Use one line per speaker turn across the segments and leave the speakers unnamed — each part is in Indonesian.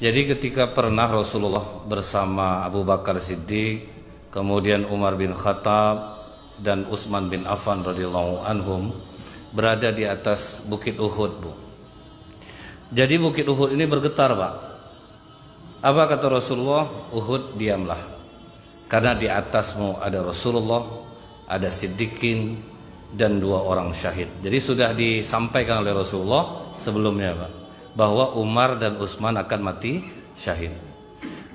Jadi ketika pernah Rasulullah bersama Abu Bakar Siddiq, kemudian Umar bin Khattab dan Utsman bin Affan radhiyallahu anhum berada di atas Bukit Uhud, Bu. Jadi Bukit Uhud ini bergetar, Pak. Apa kata Rasulullah? Uhud, diamlah. Karena di atasmu ada Rasulullah, ada Siddiqin, dan 2 orang syahid. Jadi sudah disampaikan oleh Rasulullah sebelumnya, Pak, bahwa Umar dan Utsman akan mati syahid.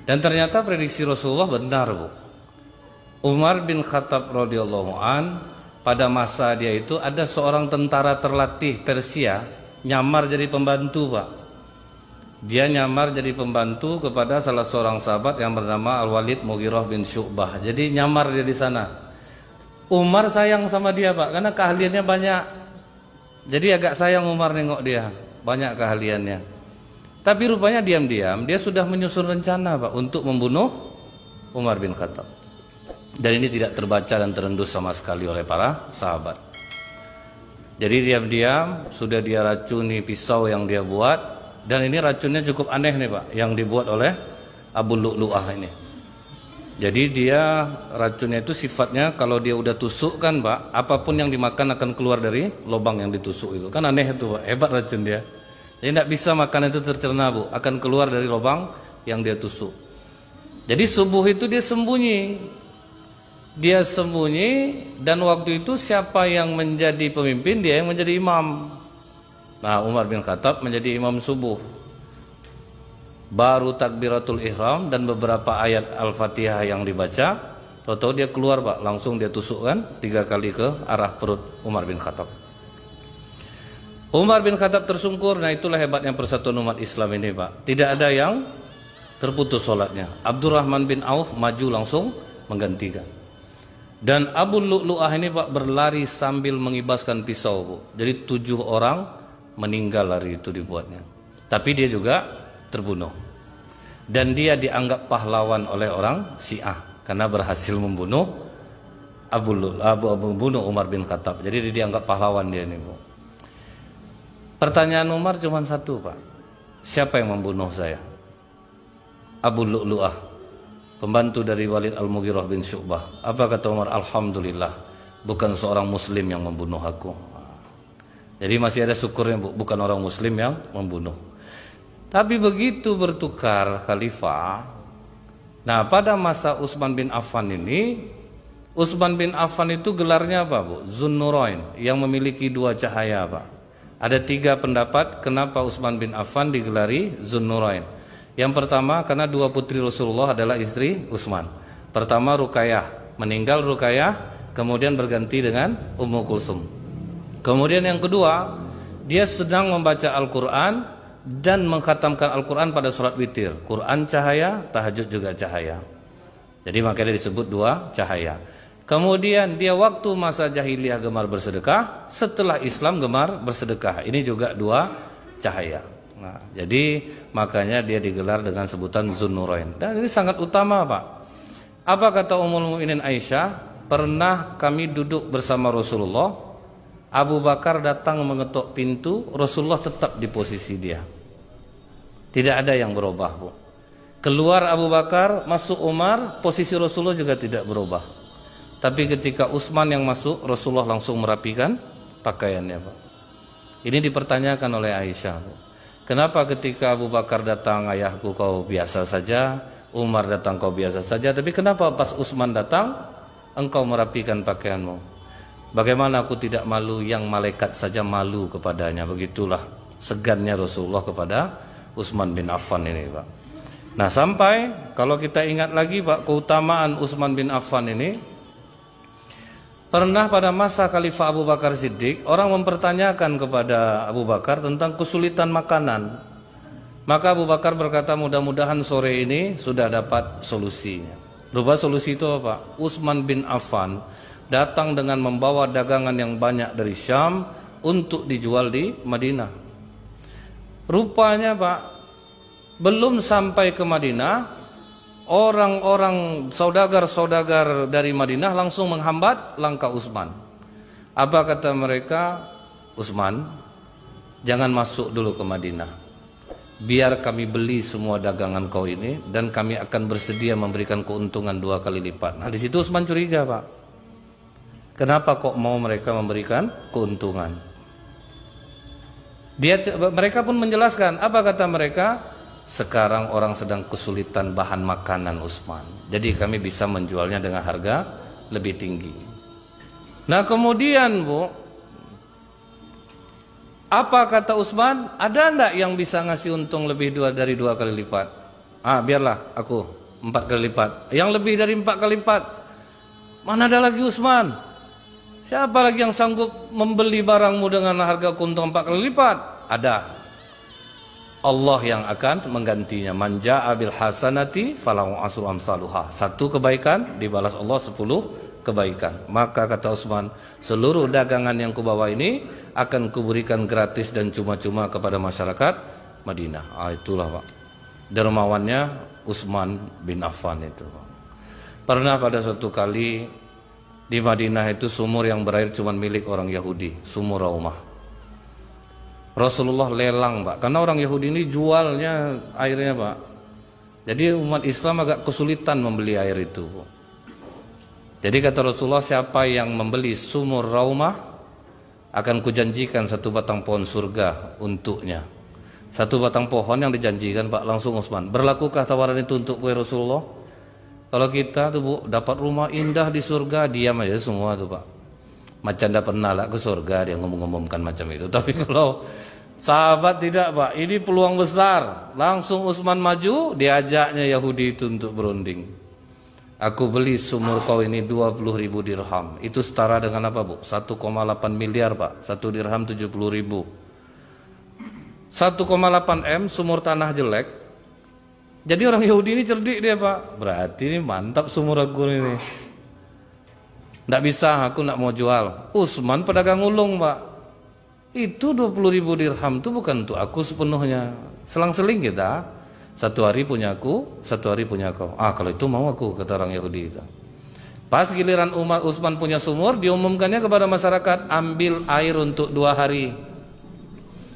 Dan ternyata prediksi Rasulullah benar, Bu. Umar bin Khattab radhiyallahu an, pada masa dia itu ada seorang tentara terlatih Persia nyamar jadi pembantu, Pak. Dia nyamar jadi pembantu kepada salah seorang sahabat yang bernama Al-Walid Mughirah bin Syu'bah. Jadi nyamar dia di sana. Umar sayang sama dia, Pak, karena keahliannya banyak. Jadi agak sayang Umar nengok dia, banyak keahliannya. Tapi rupanya diam-diam dia sudah menyusun rencana, Pak, untuk membunuh Umar bin Khattab. Dan ini tidak terbaca dan terendus sama sekali oleh para sahabat. Jadi diam-diam sudah dia racuni pisau yang dia buat. Dan ini racunnya cukup aneh nih, Pak, yang dibuat oleh Abu Lu'lu'ah ini. Jadi dia racunnya itu sifatnya kalau dia udah tusuk kan, Pak, apapun yang dimakan akan keluar dari lubang yang ditusuk itu. Kan aneh itu, Pak, hebat racun dia. Jadi tidak bisa makan itu tercerna, Bu, akan keluar dari lubang yang dia tusuk. Jadi subuh itu dia sembunyi. Dia sembunyi, dan waktu itu siapa yang menjadi pemimpin, dia yang menjadi imam. Nah, Umar bin Khattab menjadi imam subuh. Baru takbiratul ihram dan beberapa ayat Al-Fatihah yang dibaca, tahu-tahu dia keluar, Pak, langsung dia tusukkan 3 kali ke arah perut Umar bin Khattab. Umar bin Khattab tersungkur. Nah, itulah hebatnya persatuan umat Islam ini, Pak. Tidak ada yang terputus sholatnya. Abdurrahman bin Auf maju langsung menggantikan. Dan Abu Lu'lu'ah ini, Pak, berlari sambil mengibaskan pisau, Bu. Jadi 7 orang meninggal lari itu dibuatnya. Tapi dia juga terbunuh. Dan dia dianggap pahlawan oleh orang Syiah karena berhasil membunuh membunuh Umar bin Khattab. Jadi dia dianggap pahlawan dia ini, Bu. Pertanyaan Umar cuma satu, Pak. Siapa yang membunuh saya? Abu Lu'lu'ah, pembantu dari Walid Al-Mughirah bin Syu'bah. Apa kata Umar? Alhamdulillah, bukan seorang muslim yang membunuh aku. Jadi masih ada syukurnya, Bu, bukan orang muslim yang membunuh. Tapi begitu bertukar khalifah, nah pada masa Utsman bin Affan ini, Utsman bin Affan itu gelarnya apa, Bu? Zunnurain, yang memiliki 2 cahaya, Pak. Ada 3 pendapat kenapa Utsman bin Affan digelari Zunnurain. Yang pertama, karena 2 putri Rasulullah adalah istri Utsman. Pertama Ruqayyah, meninggal Ruqayyah, kemudian berganti dengan Ummu Kulsum. Kemudian yang kedua, dia sedang membaca Al-Quran dan mengkhatamkan Al-Quran pada sholat witir. Quran cahaya, tahajud juga cahaya. Jadi makanya disebut 2 cahaya. Kemudian dia waktu masa jahiliyah gemar bersedekah, setelah Islam gemar bersedekah. Ini juga 2 cahaya. Nah, jadi makanya dia digelar dengan sebutan Zunnurain. Dan ini sangat utama, Pak. Apa kata Ummul Mukminin Aisyah? Pernah kami duduk bersama Rasulullah, Abu Bakar datang mengetuk pintu, Rasulullah tetap di posisi dia. Tidak ada yang berubah, Bu. Keluar Abu Bakar, masuk Umar, posisi Rasulullah juga tidak berubah. Tapi ketika Utsman yang masuk, Rasulullah langsung merapikan pakaiannya, Pak. Ini dipertanyakan oleh Aisyah, Bu. Kenapa ketika Abu Bakar datang, ayahku kau biasa saja, Umar datang kau biasa saja, tapi kenapa pas Utsman datang, engkau merapikan pakaianmu? Bagaimana aku tidak malu yang malaikat saja malu kepadanya? Begitulah segannya Rasulullah kepada Utsman bin Affan ini, Pak. Nah, sampai kalau kita ingat lagi, Pak, keutamaan Utsman bin Affan ini, pernah pada masa Khalifah Abu Bakar Siddiq, orang mempertanyakan kepada Abu Bakar tentang kesulitan makanan. Maka Abu Bakar berkata, mudah-mudahan sore ini sudah dapat solusinya. Lupa solusi itu apa? Utsman bin Affan datang dengan membawa dagangan yang banyak dari Syam untuk dijual di Madinah. Rupanya, Pak, belum sampai ke Madinah, orang-orang saudagar-saudagar dari Madinah langsung menghambat langkah Utsman. Apa kata mereka? Utsman, jangan masuk dulu ke Madinah. biar kami beli semua dagangan kau ini dan kami akan bersedia memberikan keuntungan 2 kali lipat. Nah di situ Utsman curiga, Pak. Kenapa kok mau mereka memberikan keuntungan? Mereka pun menjelaskan, apa kata mereka? Sekarang orang sedang kesulitan bahan makanan Utsman. Jadi kami bisa menjualnya dengan harga lebih tinggi. Nah kemudian Bu, apa kata Utsman? Ada enggak yang bisa ngasih untung lebih dari 2 kali lipat? Biarlah aku 4 kali lipat. Yang lebih dari 4 kali lipat. Mana ada lagi Utsman? Siapa lagi yang sanggup membeli barangmu dengan harga keuntungan 4 kali lipat? Ada. Allah yang akan menggantinya. Man jaa bil hasanati falahu asru amsaluha. 1 kebaikan dibalas Allah 10 kebaikan. Maka kata Utsman, seluruh dagangan yang kubawa ini akan kuberikan gratis dan cuma-cuma kepada masyarakat Madinah. Itulah Pak, dermawannya Utsman bin Affan itu. Pernah pada suatu kali di Madinah itu sumur yang berair cuma milik orang Yahudi, sumur Raumah. Rasulullah lelang Pak, karena orang Yahudi ini jualnya airnya Pak. Jadi umat Islam agak kesulitan membeli air itu. Jadi kata Rasulullah, siapa yang membeli sumur Raumah akan kujanjikan 1 batang pohon surga untuknya. 1 batang pohon yang dijanjikan Pak, langsung Utsman. Berlakukah tawaran itu untuk gue Rasulullah? Kalau kita tuh Bu dapat rumah indah di surga, diam aja semua tuh Pak. Macam dah pernah lah ke surga dia ngomong-ngomongkan macam itu. Tapi kalau sahabat tidak Pak, ini peluang besar. Langsung Utsman maju, diajaknya Yahudi itu untuk berunding. Aku beli sumur kau ini 20.000 dirham. Itu setara dengan apa Bu? 1,8 miliar Pak. 1 dirham 70.000. 1,8 M sumur tanah jelek. Jadi orang Yahudi ini cerdik dia Pak. Berarti ini mantap sumur aku ini. Nggak bisa, aku nggak mau jual. Utsman pedagang ulung Pak. Itu 20.000 dirham itu bukan untuk aku sepenuhnya. Selang-seling kita. 1 hari punya aku, 1 hari punya kau. Kalau itu mau aku, kata orang Yahudi itu. Pas giliran umat Utsman punya sumur, diumumkannya kepada masyarakat, ambil air untuk 2 hari.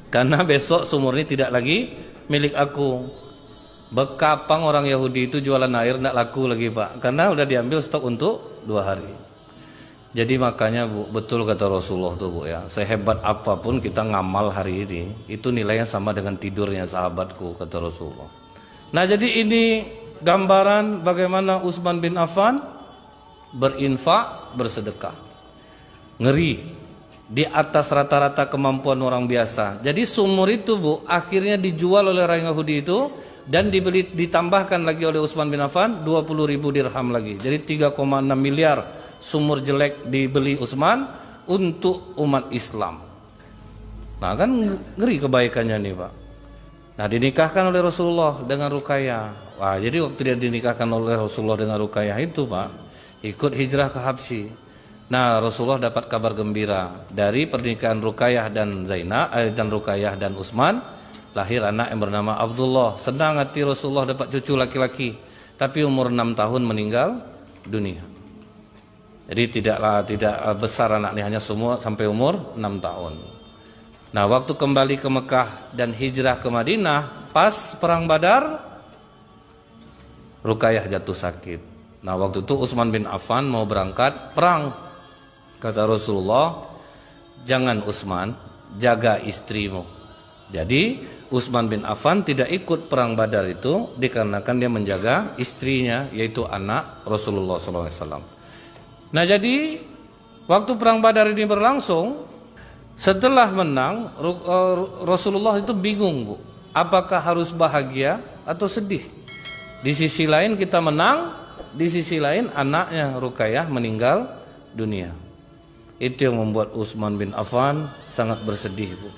Karena besok sumur ini tidak lagi milik aku. Bekapang orang Yahudi itu jualan air tidak laku lagi Pak. Karena udah diambil stok untuk 2 hari. Jadi makanya Bu, betul kata Rasulullah tuh Bu ya. Sehebat apapun kita ngamal hari ini, itu nilainya sama dengan tidurnya sahabatku, kata Rasulullah. Nah jadi ini gambaran bagaimana Utsman bin Affan berinfak, bersedekah. Ngeri, di atas rata-rata kemampuan orang biasa. Jadi sumur itu Bu akhirnya dijual oleh orang Yahudi itu dan ditambahkan lagi oleh Utsman bin Affan 20.000 dirham lagi. Jadi 3,6 miliar sumur jelek dibeli Utsman untuk umat Islam. Nah kan ngeri kebaikannya nih Pak. Nah dinikahkan oleh Rasulullah dengan Ruqayyah. Wah jadi waktu dia dinikahkan oleh Rasulullah dengan Ruqayyah itu Pak, ikut hijrah ke Habsyi. Nah Rasulullah dapat kabar gembira dari pernikahan Ruqayyah dan Ruqayyah dan Utsman, lahir anak yang bernama Abdullah. Senang hati Rasulullah dapat cucu laki-laki, tapi umur 6 tahun meninggal dunia. Jadi tidak besar anaknya, hanya semua sampai umur 6 tahun. Nah waktu kembali ke Mekah dan hijrah ke Madinah, pas perang Badar, Ruqayyah jatuh sakit. Nah waktu itu Utsman bin Affan mau berangkat perang. Kata Rasulullah, jangan Utsman, jaga istrimu. Jadi Utsman bin Affan tidak ikut perang Badar itu dikarenakan dia menjaga istrinya, yaitu anak Rasulullah SAW. Nah jadi waktu perang Badar ini berlangsung, setelah menang Rasulullah itu bingung Bu, apakah harus bahagia atau sedih? Di sisi lain kita menang, di sisi lain anaknya Ruqayyah meninggal dunia. Itu yang membuat Utsman bin Affan sangat bersedih Bu.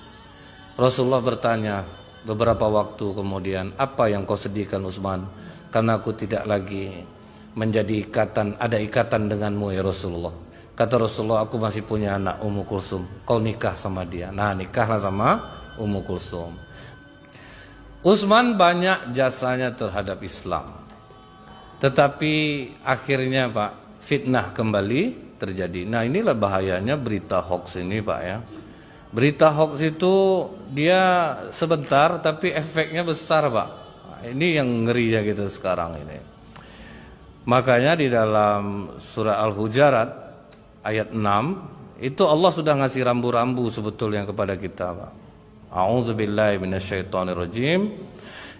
Rasulullah bertanya beberapa waktu kemudian, apa yang kau sedihkan Utsman? Karena aku tidak lagi menjadi ada ikatan denganmu ya Rasulullah. Kata Rasulullah, aku masih punya anak Ummu Kulsum. Kau nikah sama dia. Nah nikahlah sama Ummu Kulsum. Utsman banyak jasanya terhadap Islam. Tetapi akhirnya Pak, fitnah kembali terjadi. Nah inilah bahayanya berita hoax ini Pak ya. Berita hoax itu dia sebentar tapi efeknya besar, Pak. Ini yang ngerinya gitu sekarang ini. Makanya di dalam surah Al-Hujurat ayat 6 itu Allah sudah ngasih rambu-rambu sebetulnya kepada kita, Pak. A'udzubillahi minasyaitonirrajim.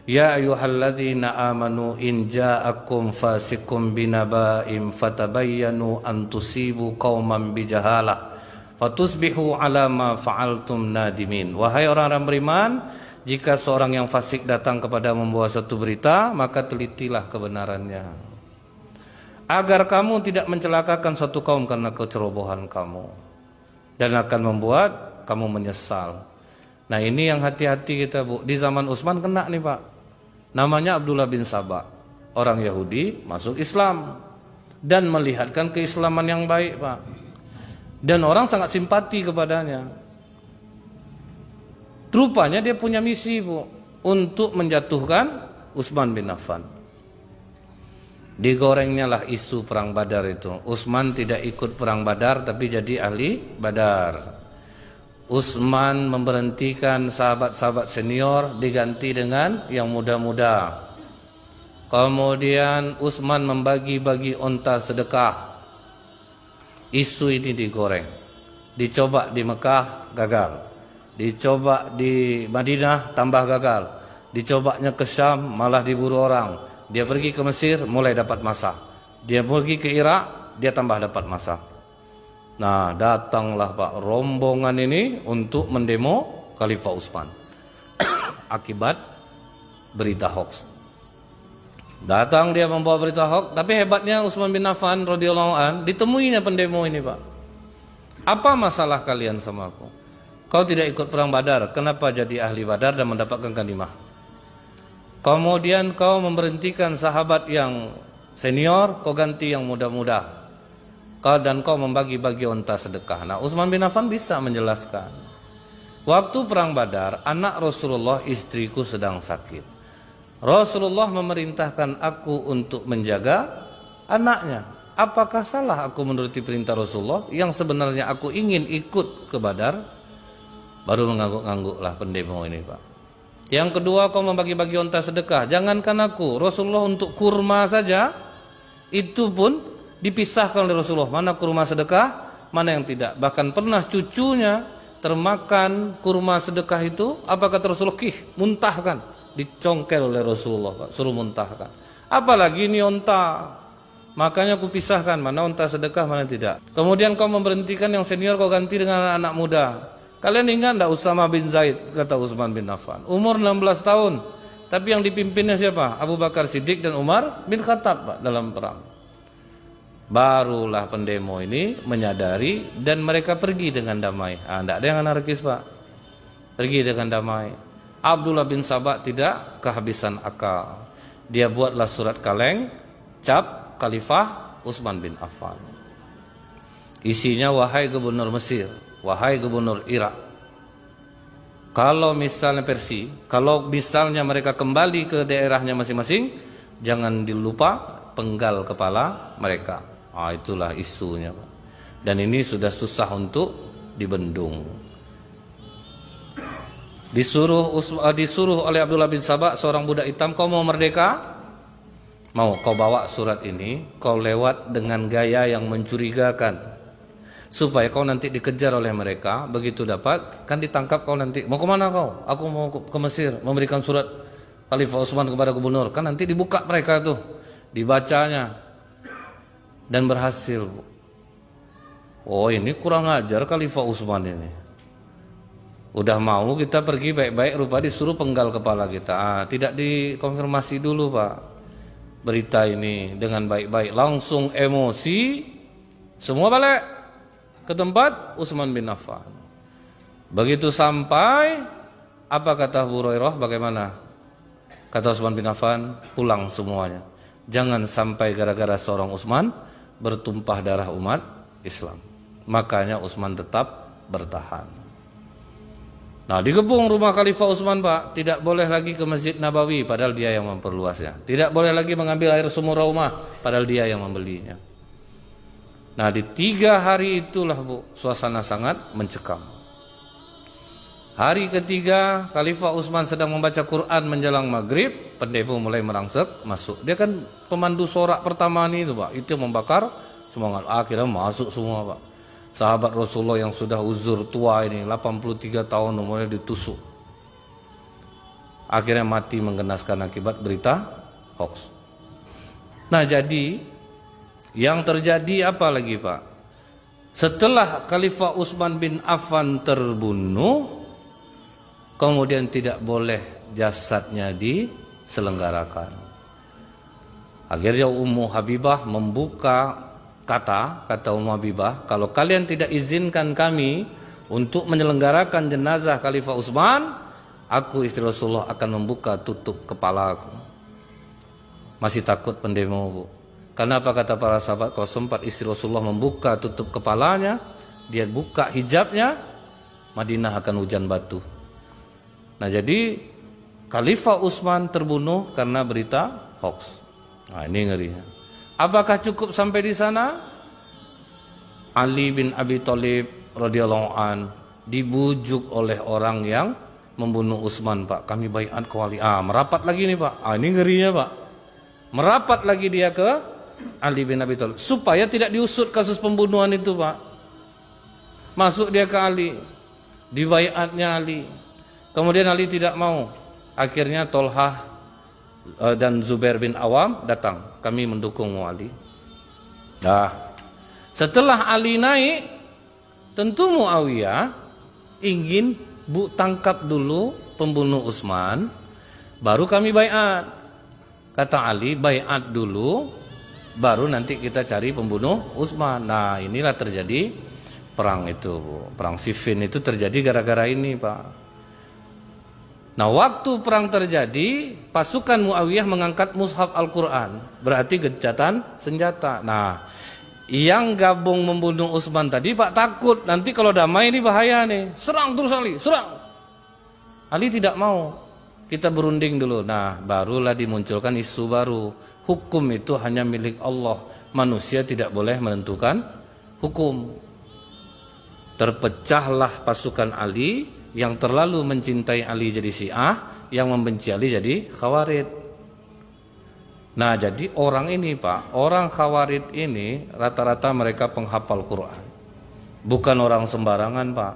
Ya ayyuhalladzina amanu in ja'akum fasiqun binaba'in fatabayyanu an tusibu qauman bijahalah fatusbihu ala ma fa'altum nadimin. Wahai orang-orang beriman, jika seorang yang fasik datang kepada membawa satu berita, maka telitilah kebenarannya, agar kamu tidak mencelakakan suatu kaum karena kecerobohan kamu dan akan membuat kamu menyesal. Nah, ini yang hati-hati kita, Bu. Di zaman Utsman kena nih, Pak. Namanya Abdullah bin Sabah, orang Yahudi masuk Islam dan melihatkan keislaman yang baik, Pak. Dan orang sangat simpati kepadanya. Rupanya dia punya misi, Bu, untuk menjatuhkan Utsman bin Affan. Digorengnya lah isu perang Badar itu. Utsman tidak ikut perang Badar tapi jadi ahli Badar. Utsman memberhentikan sahabat-sahabat senior diganti dengan yang muda-muda. Kemudian Utsman membagi-bagi onta sedekah. Isu ini digoreng. Dicoba di Mekah, gagal. Dicoba di Madinah, tambah gagal. Dicobanya ke Syam, malah diburu orang. Dia pergi ke Mesir, mulai dapat masa. Dia pergi ke Irak, dia tambah dapat masa. Nah, datanglah, Pak, rombongan ini untuk mendemo Khalifah Utsman. Akibat berita hoax. Datang dia membawa berita hoax, tapi hebatnya Utsman bin Affan radhiyallahu an, ditemuinya pendemo ini, Pak. Apa masalah kalian sama aku? Kau tidak ikut perang Badar, kenapa jadi ahli Badar dan mendapatkan ghanimah? Kemudian kau memberhentikan sahabat yang senior, kau ganti yang muda-muda. Dan kau membagi-bagi onta sedekah. Nah, Utsman bin Affan bisa menjelaskan. Waktu perang Badar, anak Rasulullah, istriku sedang sakit. Rasulullah memerintahkan aku untuk menjaga anaknya. Apakah salah aku menuruti perintah Rasulullah yang sebenarnya aku ingin ikut ke Badar? Baru mengangguk-angguklah pendemo ini, Pak. Yang kedua, kau membagi-bagi onta sedekah. Jangankan aku, Rasulullah untuk kurma saja itu pun dipisahkan oleh Rasulullah, mana kurma sedekah, mana yang tidak. Bahkan pernah cucunya termakan kurma sedekah itu, apa kata Rasulullah? Muntahkan, dicongkel oleh Rasulullah, Pak, suruh muntahkan. Apalagi ini onta, makanya aku pisahkan mana onta sedekah, mana tidak. Kemudian kau memberhentikan yang senior, kau ganti dengan anak muda. Kalian ingat enggak Usama bin Zaid, kata Utsman bin Affan, umur 16 tahun, tapi yang dipimpinnya siapa? Abu Bakar Siddiq dan Umar bin Khattab, Pak, dalam perang. Barulah pendemo ini menyadari dan mereka pergi dengan damai. Tidak ada yang anarkis, Pak. Pergi dengan damai. Abdullah bin Sabah tidak kehabisan akal. Dia buatlah surat kaleng, cap Khalifah Utsman bin Affan. Isinya, wahai gubernur Mesir, wahai gubernur Irak, kalau misalnya kalau misalnya mereka kembali ke daerahnya masing-masing, jangan dilupa penggal kepala mereka. Itulah isunya, Pak. Dan ini sudah susah untuk dibendung. Disuruh oleh Abdullah bin Sabah, seorang budak hitam, kau mau merdeka? Mau, kau bawa surat ini, kau lewat dengan gaya yang mencurigakan, supaya kau nanti dikejar oleh mereka. Begitu dapat, kan ditangkap kau nanti. Mau kemana kau? Aku mau ke Mesir, memberikan surat Khalifah Utsman kepada gubernur. Kan nanti dibuka mereka tuh, dibacanya. Dan berhasil. Oh, ini kurang ajar Khalifah Utsman ini. Udah mau kita pergi baik-baik, rupa disuruh penggal kepala kita. Tidak dikonfirmasi dulu, Pak, berita ini dengan baik-baik. Langsung emosi, semua balik ke tempat Utsman bin Affan. Begitu sampai, apa kata Abu Hurairah, bagaimana? Kata Utsman bin Affan, pulang semuanya. Jangan sampai gara-gara seorang Utsman bertumpah darah umat Islam. Makanya Utsman tetap bertahan. Nah, dikepung rumah Khalifah Utsman, Pak. Tidak boleh lagi ke Masjid Nabawi, padahal dia yang memperluasnya. Tidak boleh lagi mengambil air sumur Raumah, padahal dia yang membelinya. Nah, di 3 hari itulah, Bu, suasana sangat mencekam. Hari ketiga Khalifah Utsman sedang membaca Quran menjelang maghrib, pendemo mulai merangsek masuk. Dia kan pemandu sorak pertama nih itu Pak, itu membakar semangat. Akhirnya masuk semua Pak. Sahabat Rasulullah yang sudah uzur tua ini 83 tahun umurnya ditusuk. Akhirnya mati menggenaskan akibat berita hoax. Nah jadi yang terjadi apa lagi Pak? Setelah Khalifah Utsman bin Affan terbunuh, kemudian tidak boleh jasadnya diselenggarakan. Akhirnya Ummu Habibah membuka kata Ummu Habibah, kalau kalian tidak izinkan kami untuk menyelenggarakan jenazah Khalifah Utsman, aku istri Rasulullah akan membuka tutup kepala aku. Masih takut pendemo Bu. Karena apa kata para sahabat, kalau sempat istri Rasulullah membuka tutup kepalanya, dia buka hijabnya, Madinah akan hujan batu. Nah jadi Khalifah Utsman terbunuh karena berita hoax. Nah ini ngerinya. Apakah cukup sampai di sana? Ali bin Abi Thalib radhiyallahu an dibujuk oleh orang yang membunuh Utsman Pak. Kami baiat ke wali. Merapat lagi nih Pak. Ini ngerinya Pak. Merapat lagi dia ke Ali bin Abi Thalib supaya tidak diusut kasus pembunuhan itu Pak. Masuk dia ke Ali. Dibaiatnya Ali. Kemudian Ali tidak mau. Akhirnya Tolhah dan Zubair bin Awam datang. Kami mendukung Ali. Nah, setelah Ali naik, tentu Muawiyah ingin tangkap dulu pembunuh Utsman, baru kami baiat. Kata Ali, baiat dulu, baru nanti kita cari pembunuh Utsman. Nah, inilah terjadi perang itu. Perang Siffin itu terjadi gara-gara ini Pak. Nah waktu perang terjadi, pasukan Muawiyah mengangkat mushaf Al-Quran, berarti gencatan senjata. Nah yang gabung membunuh Utsman tadi Pak takut, nanti kalau damai ini bahaya nih, serang terus Ali, serang. Ali tidak mau, kita berunding dulu. Nah barulah dimunculkan isu baru, hukum itu hanya milik Allah, manusia tidak boleh menentukan hukum. Terpecahlah pasukan Ali. Yang terlalu mencintai Ali jadi Syiah, yang membenci Ali jadi Khawarij. Nah jadi orang ini Pak, orang Khawarij ini rata-rata mereka penghafal Quran. Bukan orang sembarangan Pak.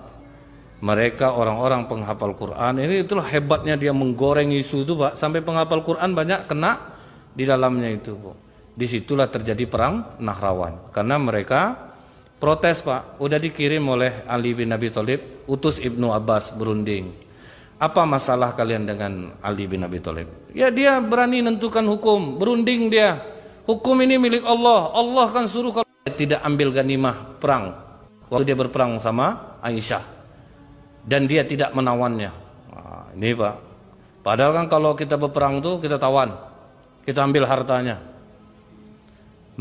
Mereka orang-orang penghafal Quran. Ini itulah hebatnya dia menggoreng isu itu Pak. Sampai penghafal Quran banyak kena di dalamnya itu Pak. Disitulah terjadi perang Nahrawan. Karena mereka protes Pak, udah dikirim oleh Ali bin Abi Thalib, utus Ibnu Abbas berunding. Apa masalah kalian dengan Ali bin Abi Thalib? Ya dia berani nentukan hukum, berunding dia. Hukum ini milik Allah, Allah kan suruh kalau tidak ambil ganimah perang. Waktu dia berperang sama Aisyah. Dan dia tidak menawannya. Nah, ini Pak. Padahal kan kalau kita berperang tuh kita tawan. Kita ambil hartanya.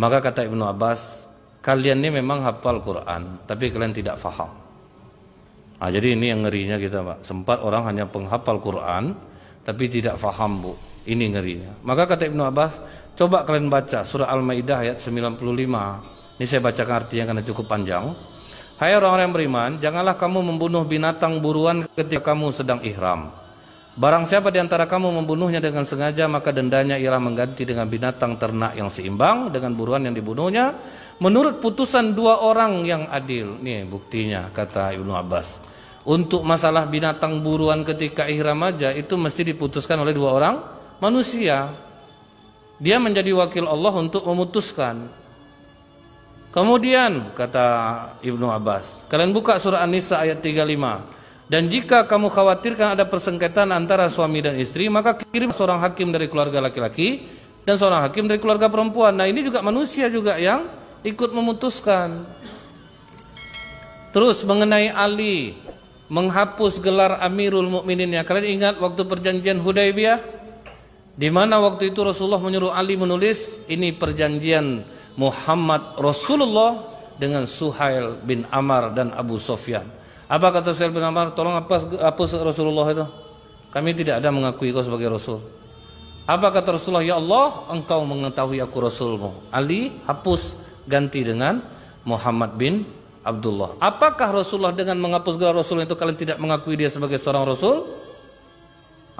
Maka kata Ibnu Abbas, kalian ini memang hafal Quran, tapi kalian tidak faham. Nah, jadi ini yang ngerinya kita Pak. Sempat orang hanya penghafal Quran, tapi tidak faham Bu. Ini ngerinya. Maka kata Ibnu Abbas, coba kalian baca surah Al-Maidah ayat 95. Ini saya bacakan artinya karena cukup panjang. Hai orang-orang yang beriman, janganlah kamu membunuh binatang buruan ketika kamu sedang ihram. Barang siapa di antara kamu membunuhnya dengan sengaja, maka dendanya ialah mengganti dengan binatang ternak yang seimbang dengan buruan yang dibunuhnya, menurut putusan dua orang yang adil. Nih buktinya kata Ibnu Abbas. Untuk masalah binatang buruan ketika ihram aja itu mesti diputuskan oleh dua orang manusia. Dia menjadi wakil Allah untuk memutuskan. Kemudian kata Ibnu Abbas, kalian buka surah An-Nisa ayat 35. Dan jika kamu khawatirkan ada persengketaan antara suami dan istri, maka kirim seorang hakim dari keluarga laki-laki dan seorang hakim dari keluarga perempuan. Nah ini juga manusia juga yang ikut memutuskan. Terus mengenai Ali menghapus gelar Amirul Mukmininnya. Kalian ingat waktu perjanjian Hudaybiyah? Di mana waktu itu Rasulullah menyuruh Ali menulis, ini perjanjian Muhammad Rasulullah dengan Suhail bin Amr dan Abu Sufyan. Apa kata Suhail bin Amr? Tolong hapus Rasulullah itu. Kami tidak ada mengakui kau sebagai Rasul. Apa kata Rasulullah? Ya Allah, engkau mengetahui aku Rasulmu. Ali hapus, ganti dengan Muhammad bin Abdullah. Apakah Rasulullah dengan menghapus gelar Rasul itu kalian tidak mengakui dia sebagai seorang Rasul?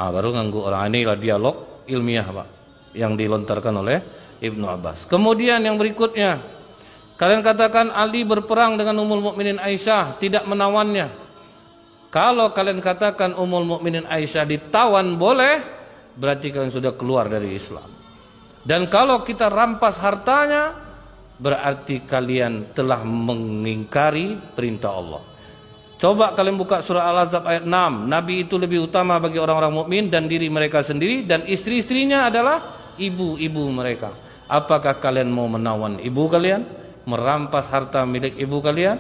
Baru nganggu orang. Inilah dialog ilmiah Pak yang dilontarkan oleh Ibnu Abbas. Kemudian yang berikutnya, kalian katakan Ali berperang dengan Ummul Mukminin Aisyah, tidak menawannya. Kalau kalian katakan Ummul Mukminin Aisyah ditawan boleh, berarti kalian sudah keluar dari Islam. Dan kalau kita rampas hartanya, berarti kalian telah mengingkari perintah Allah. Coba kalian buka surah Al-Ahzab ayat 6. Nabi itu lebih utama bagi orang-orang mukmin dan diri mereka sendiri, dan istri-istrinya adalah ibu-ibu mereka. Apakah kalian mau menawan ibu kalian, merampas harta milik ibu kalian?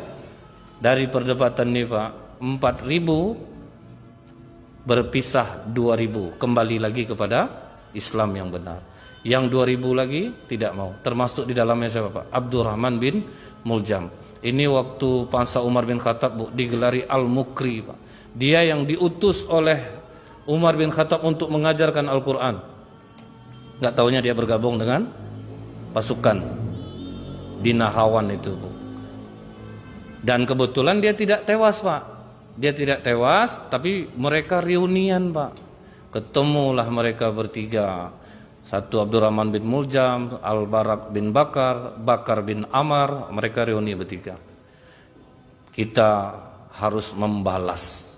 Dari perdebatan ini Pak, 4.000 berpisah 2.000, kembali lagi kepada Islam yang benar. Yang 2.000 lagi tidak mau, termasuk di dalamnya siapa Pak? Abdurrahman bin Muljam. Ini waktu masa Umar bin Khattab digelari Al-Mukri Pak. Dia yang diutus oleh Umar bin Khattab untuk mengajarkan Al-Quran. Nggak taunya dia bergabung dengan pasukan di Nahrawan itu. Dan kebetulan dia tidak tewas Pak. Dia tidak tewas, tapi mereka reunian Pak. Ketemulah mereka bertiga. Satu Abdurrahman bin Muljam, Al-Barak bin Bakar, Bakar bin Amar, mereka reuni bertiga. Kita harus membalas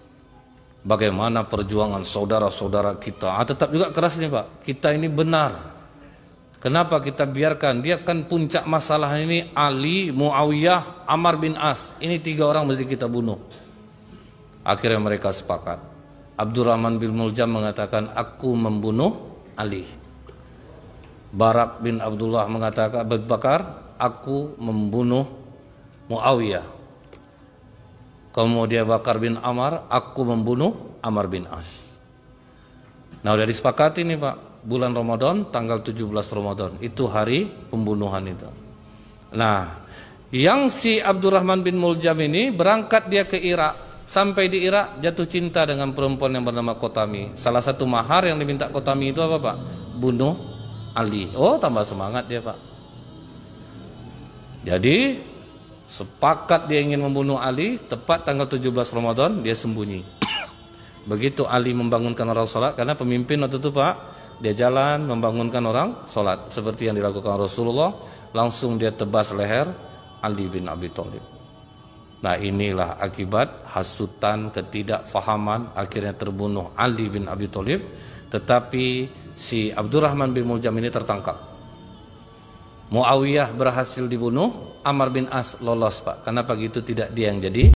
bagaimana perjuangan saudara-saudara kita. Tetap juga keras nih Pak, kita ini benar. Kenapa kita biarkan? Dia kan puncak masalah ini Ali, Muawiyah, Amr bin As. Ini 3 orang mesti kita bunuh. Akhirnya mereka sepakat. Abdurrahman bin Muljam mengatakan, aku membunuh Ali. Barak bin Abdullah mengatakan, Abu Bakar, aku membunuh Muawiyah. Kemudian Bakar bin Amr, aku membunuh Amr bin As. Nah udah disepakati nih Pak, bulan Ramadan tanggal 17 Ramadan itu hari pembunuhan itu. Nah, yang si Abdurrahman bin Muljam ini berangkat dia ke Irak. Sampai di Irak jatuh cinta dengan perempuan yang bernama Qotami. Salah satu mahar yang diminta Qotami itu apa Pak? Bunuh Ali. Oh, tambah semangat dia Pak. Jadi sepakat dia ingin membunuh Ali. Tepat tanggal 17 Ramadan dia sembunyi. Begitu Ali membangunkan orang sholat, karena pemimpin waktu itu Pak, dia jalan membangunkan orang sholat seperti yang dilakukan Rasulullah, langsung dia tebas leher Ali bin Abi Thalib. Nah inilah akibat hasutan, ketidakfahaman, akhirnya terbunuh Ali bin Abi Thalib. Tetapi si Abdurrahman bin Muljam ini tertangkap. Muawiyah berhasil dibunuh, Amr bin As lolos Pak. Karena pagi itu tidak dia yang jadi